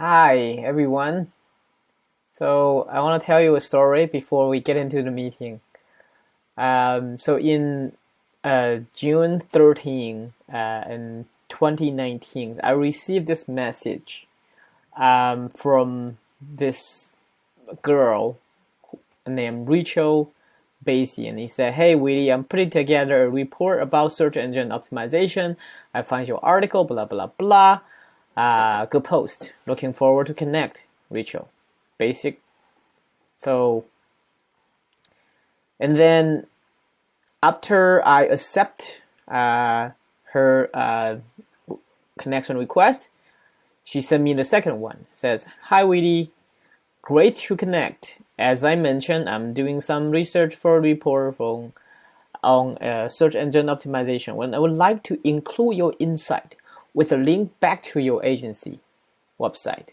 Hi everyone. So I want to tell you a story before we get into the meeting. So in June 13 in 2019, I received this message from this girl named Rachel Basie, and he said, "Hey Willie, I'm putting together a report about search engine optimization. I find your article, blah blah blah. Good post. Looking forward to connect, Rachel." Basic. So, and then after I accept her connection request, she sent me the second one. It says, "Hi Willie, great to connect. As I mentioned, I'm doing some research for a report on search engine optimization, and I would like to include your insight with a link back to your agency website.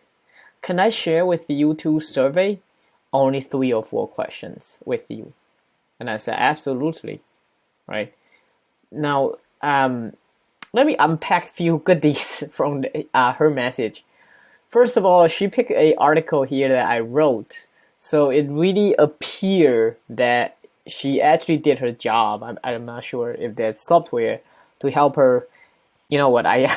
Can I share with you 2 survey? Only 3 or 4 questions with you." And I said, absolutely, right? Now, let me unpack a few goodies from her message. First of all, she picked an article here that I wrote. So it really appeared that she actually did her job. I'm not sure if there's software to help her. You know what, I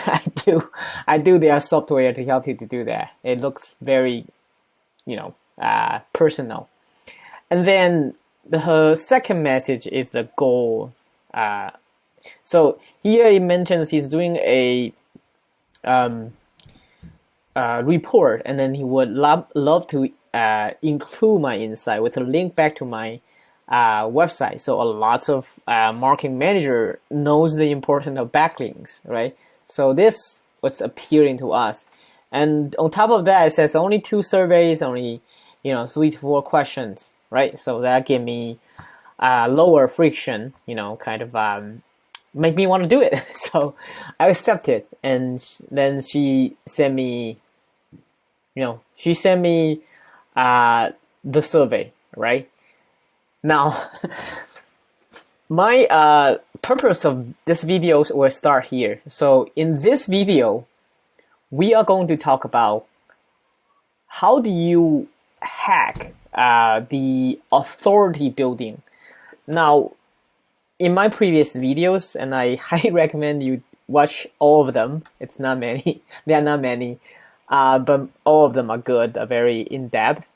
do their software to help you to do that. It looks very, personal. And then her second message is the goal. So here it mentions he's doing a report, and then he would love to include my insight with a link back to my website. So a lot of marketing manager knows the importance of backlinks, right? So this was appealing to us. And on top of that, it says only 2 surveys, only 3 to 4 questions, right? So that gave me lower friction, kind of make me want to do it. So I accepted, and then she sent me, the survey, right? Now, my purpose of this video will start here. So in this video, we are going to talk about how do you hack the authority building. Now, in my previous videos, and I highly recommend you watch all of them. It's not many. There are not many, but all of them are good, are very in-depth.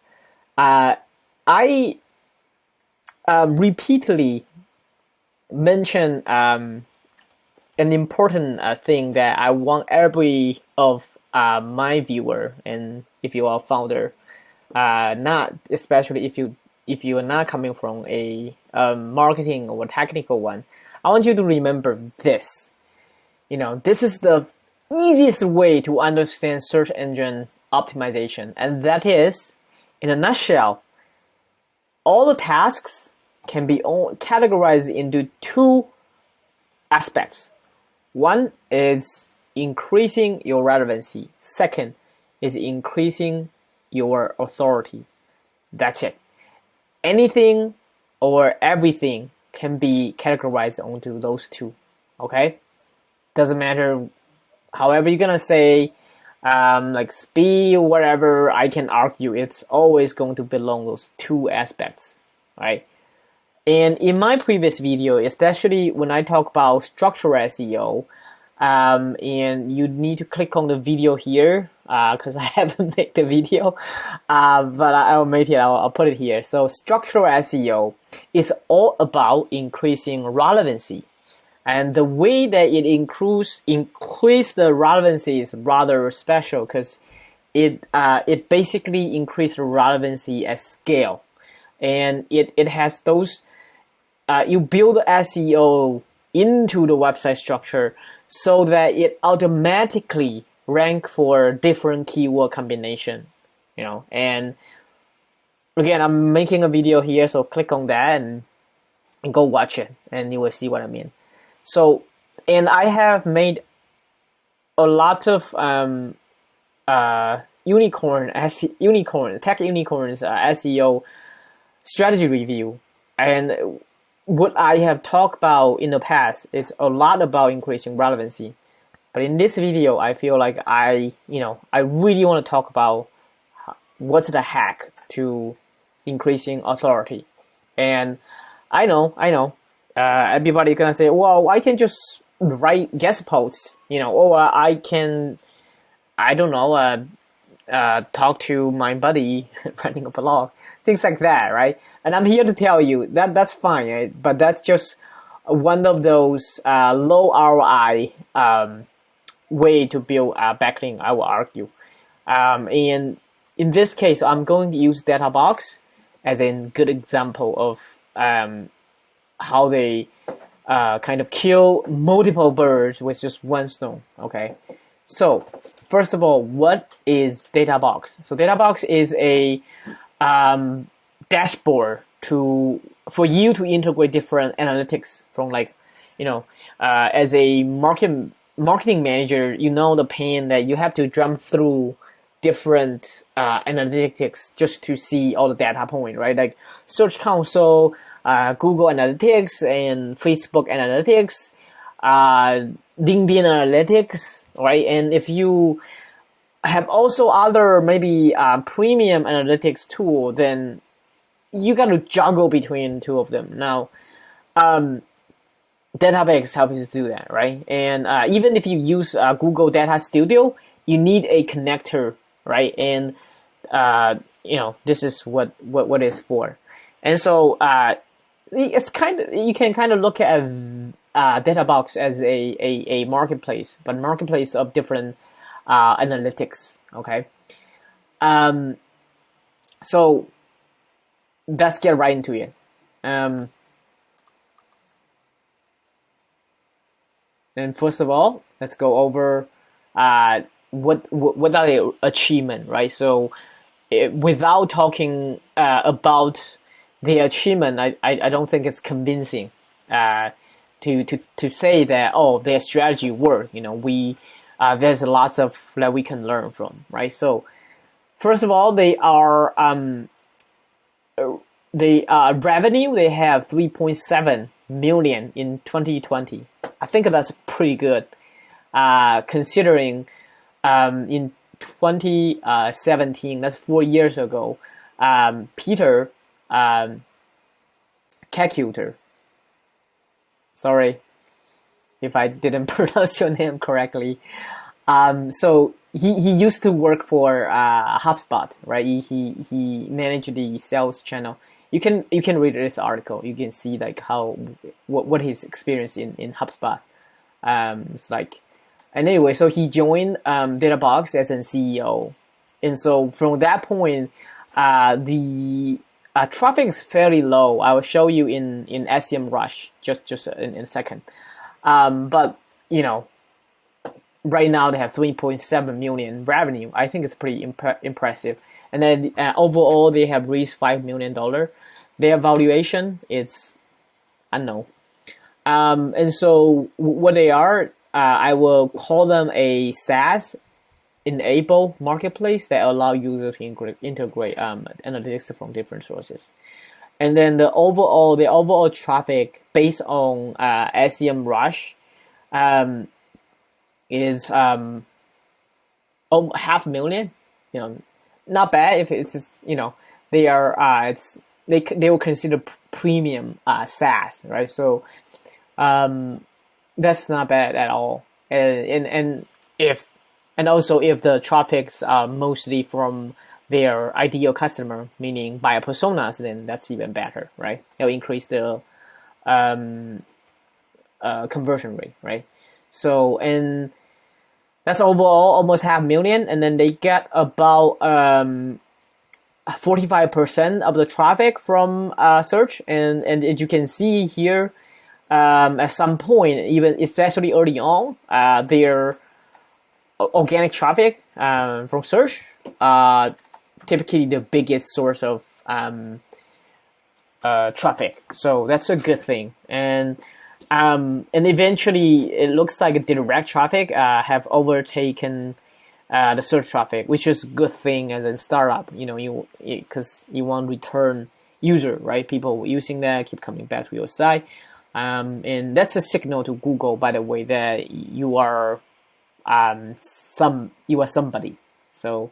I repeatedly mention an important thing that I want every of my viewer, and if you are a founder, not especially if you are not coming from a marketing or technical one, I want you to remember this. This is the easiest way to understand search engine optimization, and that is, in a nutshell, all the tasks can be categorized into 2 aspects. One is increasing your relevancy. Second is increasing your authority. That's it. Anything or everything can be categorized onto those 2. Okay? Doesn't matter however you're gonna say, like speed or whatever, I can argue it's always going to belong those 2 aspects, right? And in my previous video, especially when I talk about structural SEO, and you need to click on the video here, because I haven't made the video, but I'll make it, I'll put it here. So structural SEO is all about increasing relevancy. And the way that it increase the relevancy is rather special, because it basically increases the relevancy at scale. And it has those, you build SEO into the website structure so that it automatically rank for different keyword combination, and again, I'm making a video here, so click on that and go watch it, and you will see what I mean. So, and I have made a lot of tech unicorns SEO strategy review, and what I have talked about in the past is a lot about increasing relevancy. But in this video, I feel like I really want to talk about what's the hack to increasing authority. And I know, everybody's gonna say, well, I can just write guest posts, or I can, I don't know, talk to my buddy running a blog, things like that, right? And I'm here to tell you that that's fine, right? But that's just one of those low ROI way to build a backlink, I will argue. And in this case, I'm going to use Databox as a good example of how they kind of kill multiple birds with just one stone. Okay, so first of all, what is Databox? So Databox is a dashboard for you to integrate different analytics from, like, as a marketing manager, the pain that you have to jump through different analytics just to see all the data point, right? Like Search Console, Google Analytics, and Facebook Analytics, LinkedIn Analytics, right? And if you have also other maybe premium analytics tool, then you got to juggle between two of them. Now, Databox helps you to do that, right? And even if you use Google Data Studio, you need a connector, right? And this is what it's for. And so it's you can kind of look at Databox as a marketplace, but marketplace of different analytics. Okay. So let's get right into it. And first of all, let's go over what are the achievement, right? So without talking about the achievement, I don't think it's convincing to say that, oh, their strategy worked. There's lots of that we can learn from, right? So first of all, they are revenue. They have 3.7 million in 2020. I think that's pretty good, considering in 2017, that's 4 years ago, Peter Calcuter, sorry if I didn't pronounce your name correctly. So he used to work for HubSpot, right? He managed the sales channel. You can read this article. You can see like what his experience in HubSpot. It's like, and anyway, so he joined Databox as an CEO, and so from that point, the traffic is fairly low. I will show you in SEMrush just in a second. But right now they have 3.7 million revenue. I think it's pretty impressive. And then overall, they have raised $5 million. Their valuation is unknown. And so what they are, I will call them a SaaS enable marketplace that allow users to integrate analytics from different sources. And then the overall traffic based on SEMrush is 500,000. Not bad if it's just, they are they will consider premium SaaS, right? So that's not bad at all. And also if the traffic's mostly from their ideal customer, meaning buyer personas, then that's even better, right? It'll increase the conversion rate, right? So, and that's overall almost 500,000, and then they get about 45% of the traffic from search, and as you can see here, at some point, even especially early on, their organic traffic from search, typically the biggest source of traffic. So that's a good thing, and eventually it looks like the direct traffic have overtaken the search traffic, which is a good thing as a startup. Because you want return user, right? People using that keep coming back to your site, and that's a signal to Google, by the way, that you are somebody. So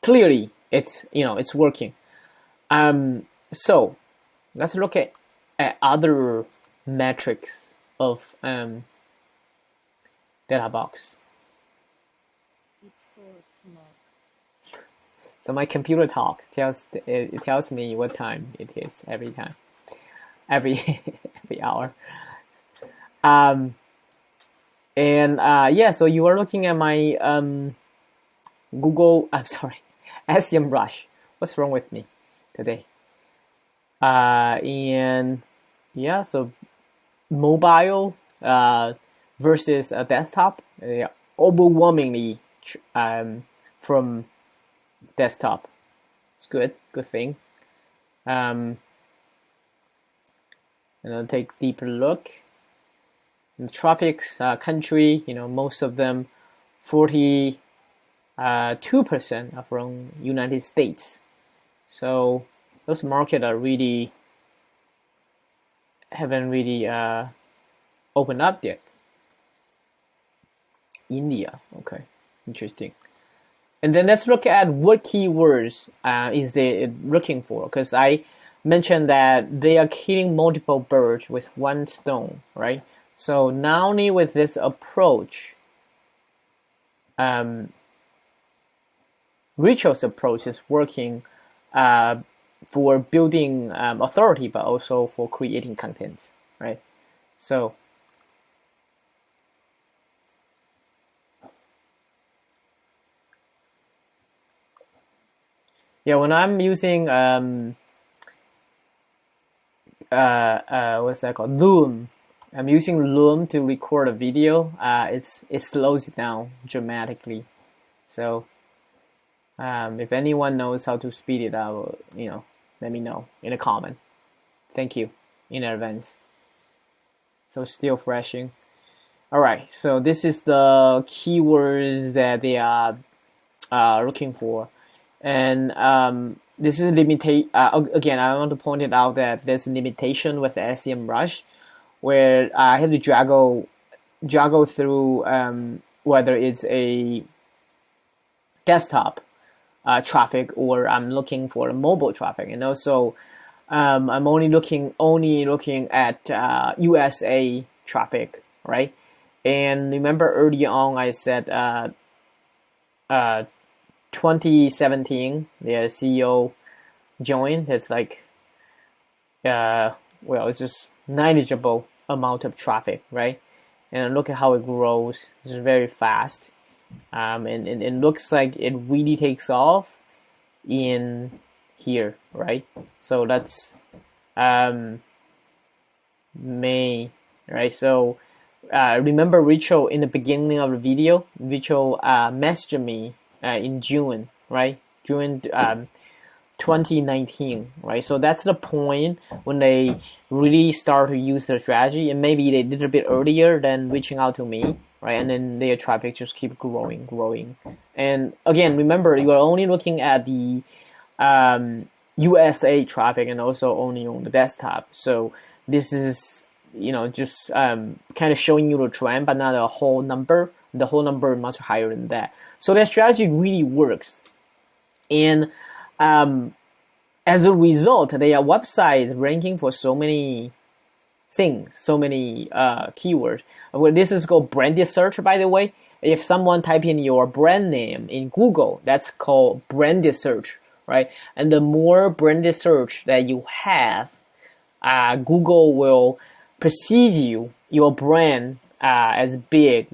clearly it's working. So let's look at other metrics of Databox. It's for tomorrow. So my computer talk tells me what time it is every time, every hour. So you are looking at my Google. I'm sorry, SEM Rush. What's wrong with me today? So mobile versus a desktop, overwhelmingly from desktop. It's good thing. And I'll take a deeper look. In the traffic's country, most of them, 42% are from United States. So those markets haven't really opened up yet. India, okay, interesting. And then let's look at what keywords is they looking for, because I mentioned that they are killing multiple birds with one stone, right? So not only with this approach, Rachel's approach is working for building authority, but also for creating content, right? So when I'm using what's that called, Loom, I'm using Loom to record a video. It slows down dramatically. So if anyone knows how to speed it up, let me know in a comment. Thank you in advance. So still freshing. All right, so this is the keywords that they are looking for, and this is limitation. Again, I want to point it out that there's a limitation with the SEM Rush, where I have to juggle through whether it's a desktop traffic or I'm looking for mobile traffic, and also I'm only looking at USA traffic, right? And remember earlier on I said 2017 the CEO joined. It's like it's just negligible amount of traffic, right? And look at how it grows. It's very fast. And it looks like it really takes off in here, right? So that's May, right? So remember Rachel in the beginning of the video, Rachel messaged me in June, right? June 2019, right? So that's the point when they really start to use the strategy, and maybe they did a bit earlier than reaching out to me, right? And then their traffic just keep growing. And again, remember, you are only looking at the USA traffic and also only on the desktop. So this is, just kind of showing you the trend, but not a whole number. The whole number is much higher than that. So that strategy really works. And as a result, their website is ranking for so many things, so many keywords. Well, this is called branded search, by the way. If someone type in your brand name in Google, that's called branded search, right? And the more branded search that you have, Google will perceive your brand as big,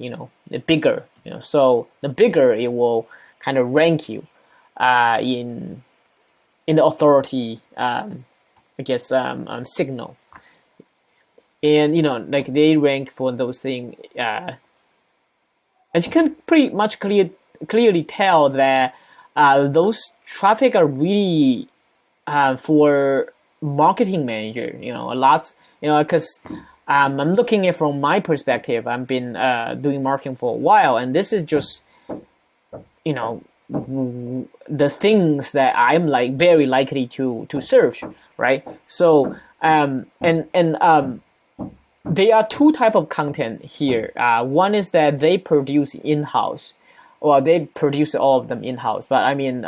bigger. So the bigger it will kind of rank you in the authority, signal. And like they rank for those things, and you can pretty much clearly tell that those traffic are really for marketing manager. A lot, because I'm looking at it from my perspective. I've been doing marketing for a while, and this is just the things that I'm like very likely to search, right? So there are two type of content here. One is that they produce in-house. Well, they produce all of them in-house, but I mean,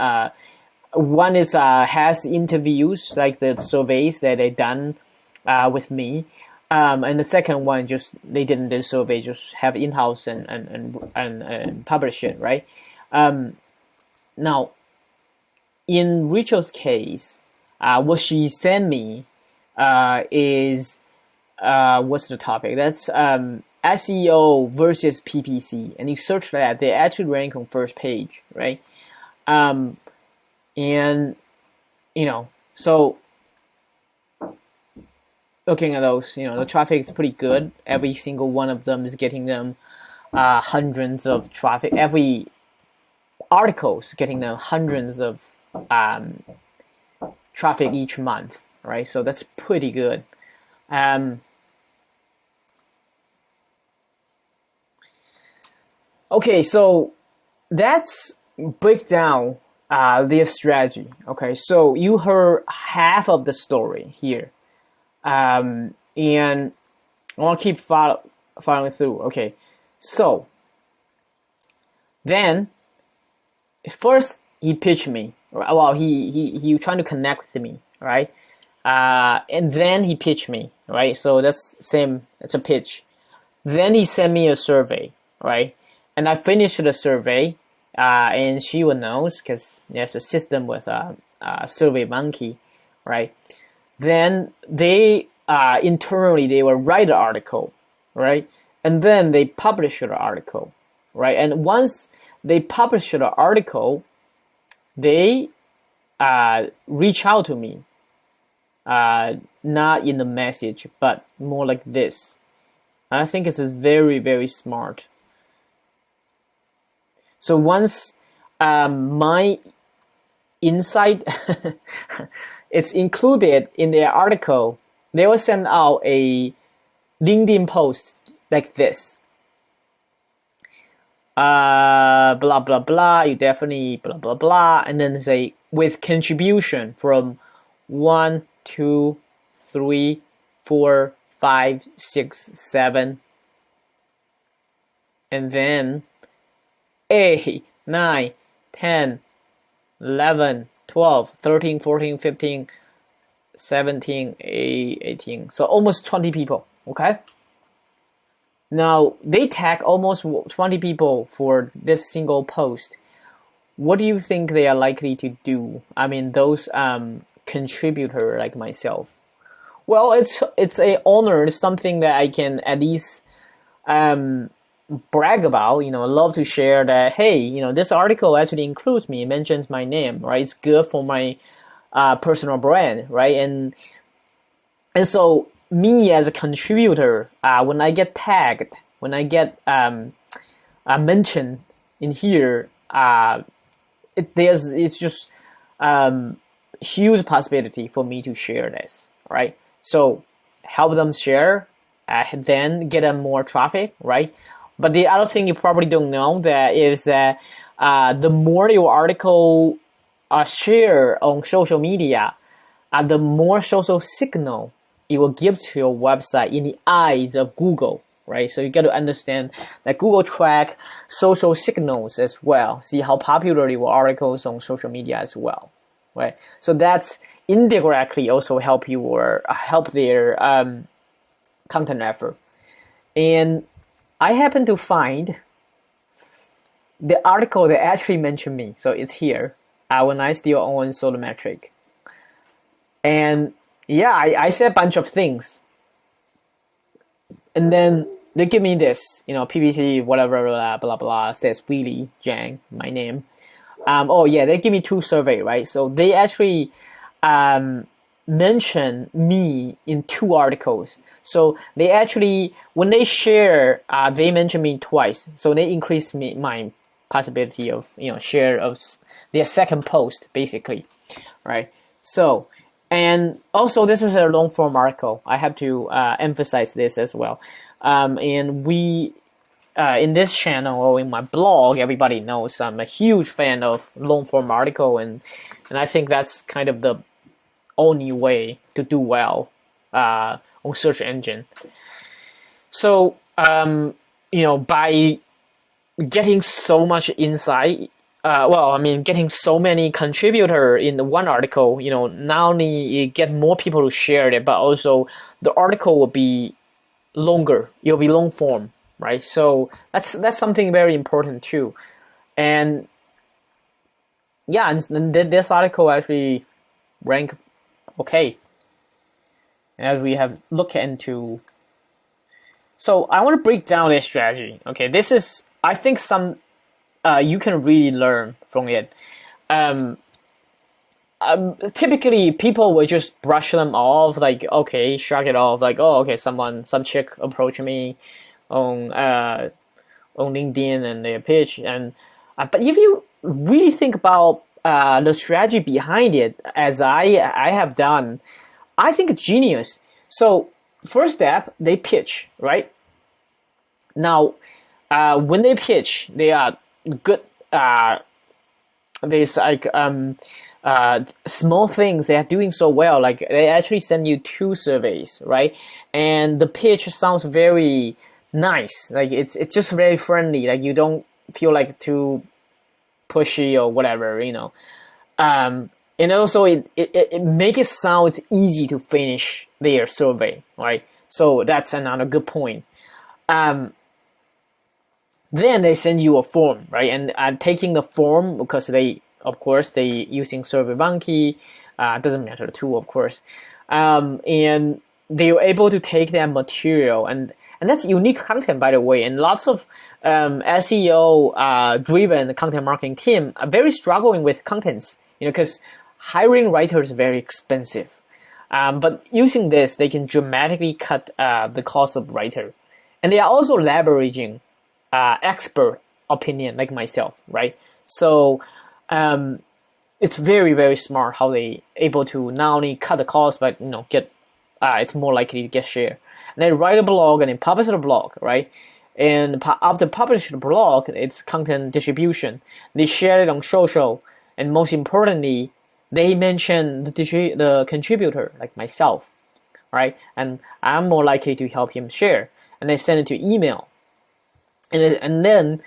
one is has interviews, like the surveys that they done with me, and the second one just they didn't do survey, just have in-house and publish it, right? Now, in Rachel's case, what she sent me is what's the topic? That's SEO versus PPC, and you search that, they actually rank on first page, right? And so looking at those, the traffic is pretty good. Every single one of them is getting them hundreds of traffic. Every article is getting them hundreds of traffic each month, right? So that's pretty good. Okay, so that's break down their strategy. Okay, so you heard half of the story here, and I want to keep following through. Okay, so then first he pitched me. Well, he trying to connect with me, right? And then he pitched me, right? So that's same. It's a pitch. Then he sent me a survey, right? And I finished the survey, and she will knows because there's a system with Survey Monkey, right? Then they internally they will write an article, right? And then they publish the article, right? And once they publish the article, they reach out to me, not in the message, but more like this. And I think it's very, very smart. So once my insight it's included in their article, they will send out a LinkedIn post like this. Blah, blah, blah, you definitely blah, blah, blah. And then say with contribution from 1, 2, 3, 4, 5, 6, 7. And then 8, 9, 10, 11, 12, 13, 14, 15, 17, 18. So almost 20 people, okay? Now, they tag almost 20 people for this single post. What do you think they are likely to do? I mean, those contributor like myself. Well, it's a honor. It's something that I can at least brag about. I love to share that. Hey, this article actually includes me. It mentions my name, right? It's good for my personal brand, right? And so me as a contributor, when I get tagged, when I get mentioned in here, it's just huge possibility for me to share this, right? So help them share, then get them more traffic, right? But the other thing you probably don't know that is that the more your article share on social media, the more social signal it will give to your website in the eyes of Google, right? So you got to understand that Google track social signals as well. See how popular your articles on social media as well, right? So that's indirectly also help you or help their content effort. And I happen to find the article that actually mentioned me. So it's here when I still own Solometric. And yeah, I said a bunch of things. And then they give me this, PPC, whatever, blah, blah, blah, says Willie Jiang, my name. Oh yeah, they give me 2 survey, right? So they actually mention me in 2 articles. So they actually, when they share, they mention me twice. So they increase my possibility of, share of their second post, basically, right? So, and also this is a long form article. I have to emphasize this as well. And we, in this channel or in my blog, everybody knows I'm a huge fan of long form article, and I think that's kind of the only way to do well on search engine. So by getting so much insight, getting so many contributor in the one article, not only you get more people to share it, but also the article will be longer. It'll be long form, right? So that's something very important too. And yeah, and this article actually rank okay as we have looked into. So I want to break down this strategy. Okay, this is, I think, some you can really learn from it. Typically people will just brush them off, like, okay, shrug it off, like, oh, okay, some chick approached me on LinkedIn and they pitch, and but if you really think about the strategy behind it, as I have done, I think it's genius. So first step, they pitch, right? Now, when they pitch, they are good. There's like small things they are doing so well. Like they actually send you 2 surveys, right? And the pitch sounds very nice. Like it's just very friendly. Like you don't feel like too pushy or whatever, and also it makes it sound it's easy to finish their survey, right? So that's another good point. Then they send you a form, right? And taking the form, because they using SurveyMonkey, doesn't matter the tool, of course, and they were able to take that material, and that's unique content, by the way. And lots of SEO driven content marketing team are very struggling with contents, because hiring writers is very expensive. But using this, they can dramatically cut the cost of writer, and they are also leveraging expert opinion like myself, right? So it's very, very smart how they able to not only cut the cost, but get it's more likely to get shared. And they write a blog and then publish the blog, right? And after publish the blog, it's content distribution. They share it on social, and most importantly, they mention the contributor like myself, right? And I'm more likely to help him share, and they send it to email. And then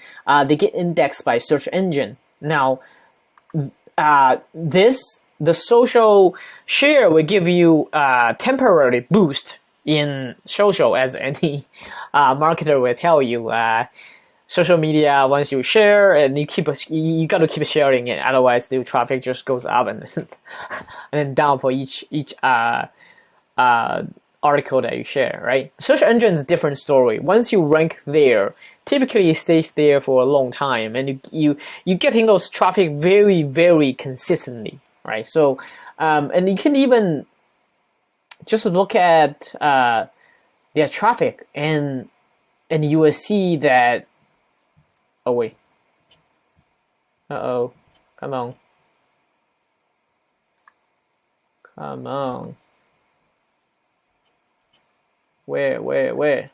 they get indexed by search engine. Now, the social share will give you a temporary boost in social, as any marketer will tell you. Social media, once you share, and you got to keep sharing it, otherwise the traffic just goes up and and then down for each article that you share, right? Search engine is a different story. Once you rank there, typically it stays there for a long time, and you getting those traffic very, very consistently, right? So and you can even just look at their traffic, and you will see that, oh wait, come on, where?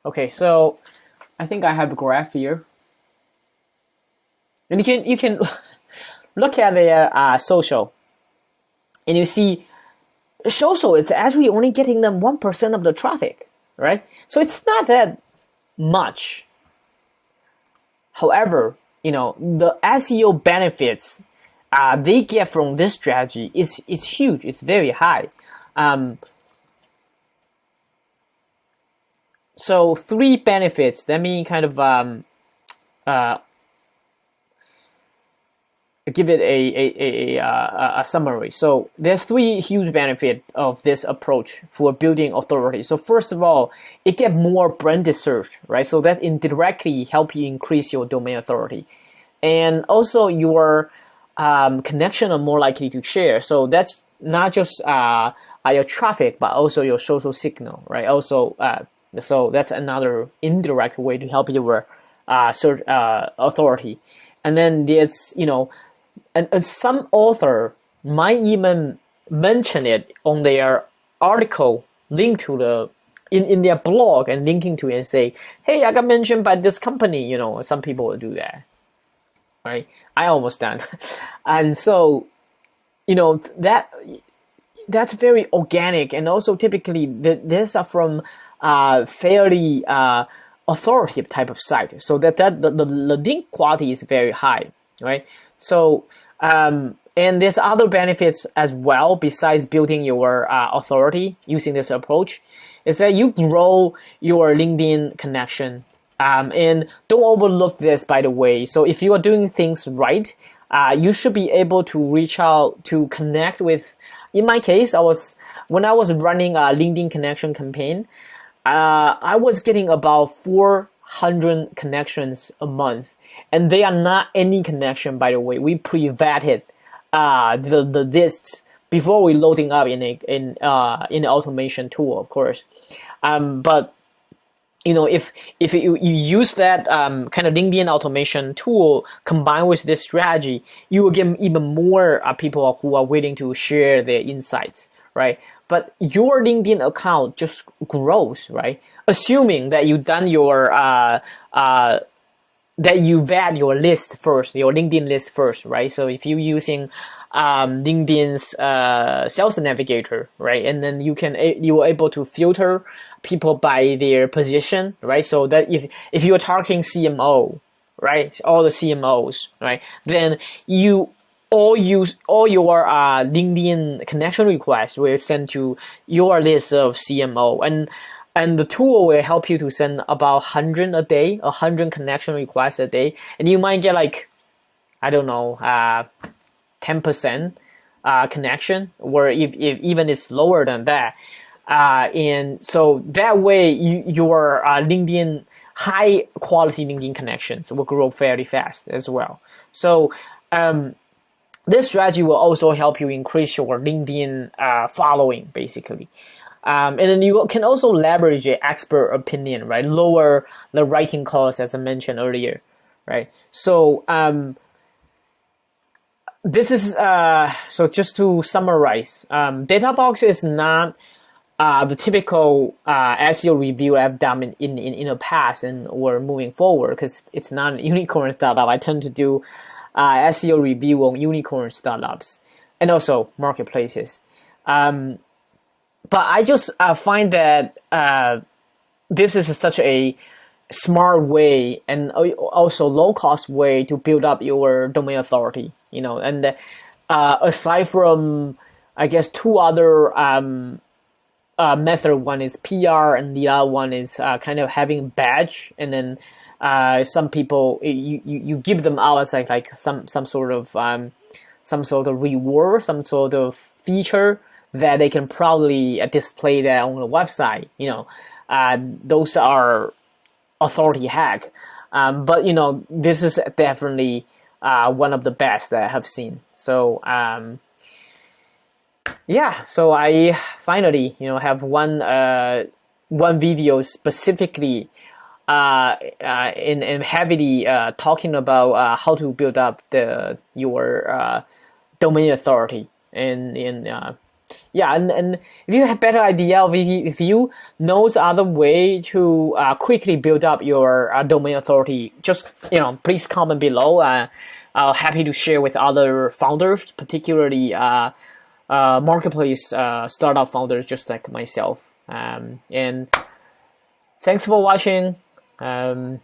Okay, so I think I have a graph here, and you can look at their social, and you see social is actually only getting them 1% of the traffic, right? So it's not that much. However, the SEO benefits they get from this strategy is huge. It's very high. So 3 benefits. Let me kind of give it a summary. So there's 3 huge benefits of this approach for building authority. So first of all, it gets more branded search, right? So that indirectly help you increase your domain authority, and also your connection are more likely to share. So that's not just your traffic, but also your social signal, right? Also, so that's another indirect way to help your search authority. And then there's and some author might even mention it on their article, link to the in their blog and linking to it and say, hey, I got mentioned by this company. Some people will do that, right? I almost done. And so that that's very organic, and also typically these are from fairly authoritative type of site, so that the link quality is very high, right? So and there's other benefits as well besides building your authority using this approach, is that you grow your LinkedIn connection. And don't overlook this, by the way. So if you are doing things right, you should be able to reach out to connect with. In my case, when I was running a LinkedIn connection campaign, I was getting about 400 connections a month, and they are not any connection, by the way. We pre-vetted the lists before we loading up in an automation tool, of course. But if you use that kind of LinkedIn automation tool combined with this strategy, you will get even more people who are willing to share their insights, right? But your LinkedIn account just grows, right? Assuming that you've done your that you vet your list first, your LinkedIn list first, right? So if you're using LinkedIn's sales navigator, right, and then you are able to filter people by their position, right? So that if you are targeting CMO, right, all the CMOs, right, then all your LinkedIn connection requests will send to your list of CMO, and the tool will help you to send about 100 a day, 100 connection requests a day, and you might get like, I don't know, 10% connection, or if even it's lower than that. And so that way your LinkedIn, high quality LinkedIn connections will grow fairly fast as well. So this strategy will also help you increase your LinkedIn following, basically. And then you can also leverage an expert opinion, right? Lower the writing costs, as I mentioned earlier, right? So this is so just to summarize, Databox is not the typical SEO review I've done in the past and or moving forward, because it's not a unicorn startup. I tend to do SEO review on unicorn startups and also marketplaces. But I just find that this is such a smart way and also low cost way to build up your domain authority, and aside from, I guess, two other method, one is PR and the other one is kind of having badge, and then some people you give them out as like some sort of reward, some sort of feature that they can probably display that on the website. Those are authority hack, but this is definitely one of the best that I have seen. So so I finally have one video specifically in heavily talking about how to build up your domain authority, and if you have better idea of if you know other way to quickly build up your domain authority, just please comment below. I'll happy to share with other founders, particularly marketplace startup founders just like myself. And thanks for watching. Bye.